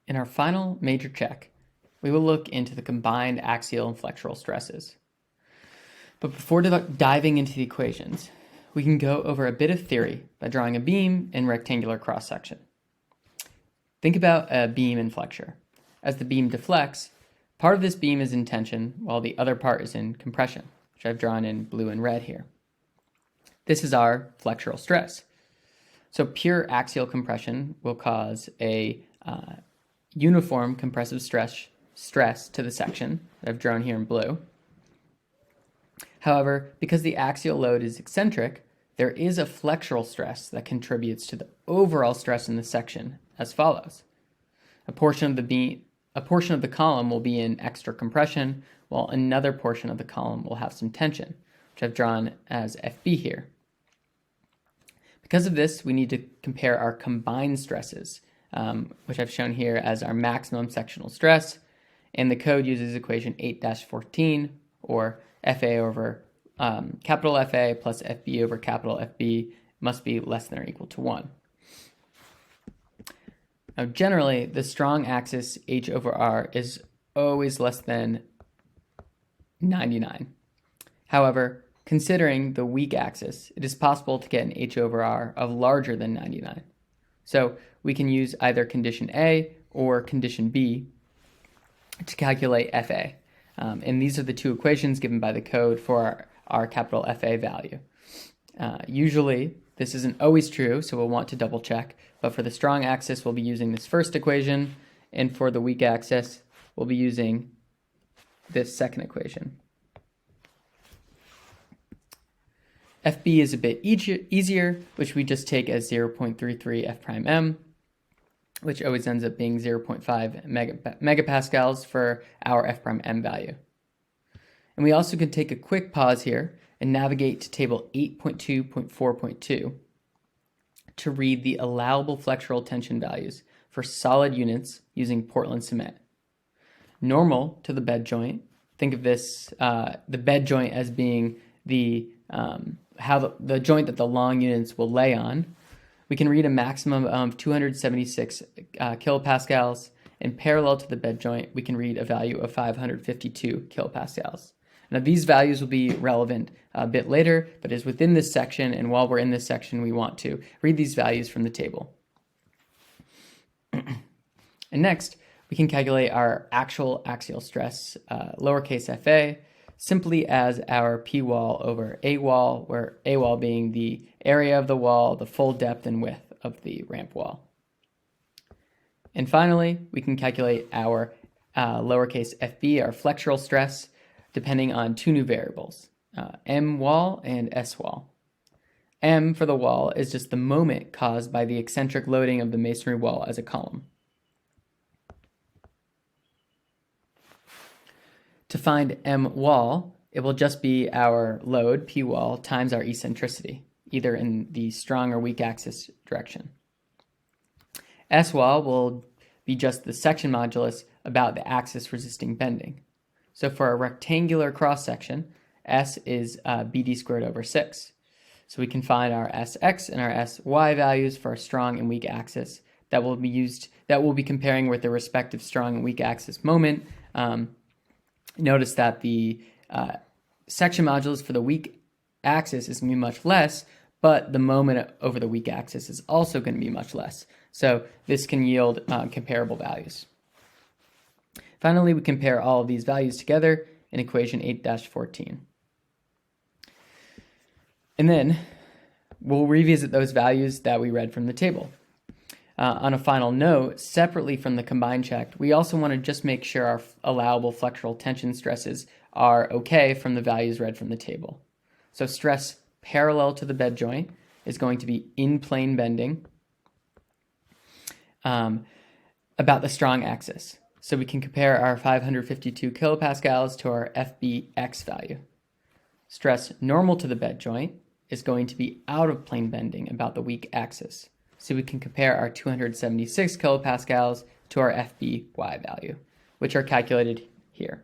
In our final major check, we will look into the combined axial and flexural stresses. But before diving into the equations, we can go over a bit of theory by drawing a beam in rectangular cross-section. Think about a beam in flexure. As the beam deflects, part of this beam is in tension while the other part is in compression, which I've drawn in blue and red here. This is our flexural stress. So pure axial compression will cause a uniform compressive stress to the section that I've drawn here in blue. However, because the axial load is eccentric, there is a flexural stress that contributes to the overall stress in the section as follows. A portion of the column will be in extra compression, while another portion of the column will have some tension, which I've drawn as FB here. Because of this, we need to compare our combined stresses, which I've shown here as our maximum sectional stress, and the code uses equation 8-14, or FA over capital FA plus FB over capital FB must be less than or equal to 1. Now, generally, the strong axis H over R is always less than 99. However, considering the weak axis, it is possible to get an H over R of larger than 99. So we can use either condition A or condition B to calculate FA. And these are the two equations given by the code for our capital FA value. Usually, this isn't always true, so we'll want to double check. But for the strong axis, we'll be using this first equation, and for the weak axis, we'll be using this second equation. FB is a bit easier, which we just take as 0.33 F prime M, which always ends up being 0.5 megapascals for our F prime M value. And we also can take a quick pause here and navigate to table 8.2.4.2 to read the allowable flexural tension values for solid units using Portland cement. Normal to the bed joint, think of this, the bed joint as being the joint that the long units will lay on. We can read a maximum of 276 kilopascals, and parallel to the bed joint, we can read a value of 552 kilopascals. Now, these values will be relevant a bit later, but is within this section, and while we're in this section, we want to read these values from the table. And next, we can calculate our actual axial stress, lowercase fa, simply as our P wall over A wall, where A wall being the area of the wall, the full depth and width of the ramp wall. And finally, we can calculate our lowercase fb, our flexural stress, depending on two new variables, M wall and S wall. M for the wall is just the moment caused by the eccentric loading of the masonry wall as a column. To find M wall, it will just be our load, P wall, times our eccentricity, either in the strong or weak axis direction. S wall will be just the section modulus about the axis resisting bending. So for a rectangular cross-section, S is BD squared over 6. So we can find our SX and our SY values for our strong and weak axis that will be comparing with the respective strong and weak axis moment. Notice that the section modulus for the weak axis is going to be much less, but the moment over the weak axis is also going to be much less. So this can yield comparable values. Finally, we compare all of these values together in equation 8-14. And then we'll revisit those values that we read from the table. On a final note, separately from the combined check, we also want to just make sure our allowable flexural tension stresses are okay from the values read from the table. So stress parallel to the bed joint is going to be in plane bending about the strong axis. So we can compare our 552 kilopascals to our FBX value. Stress normal to the bed joint is going to be out of plane bending about the weak axis. So we can compare our 276 kilopascals to our FBY value, which are calculated here.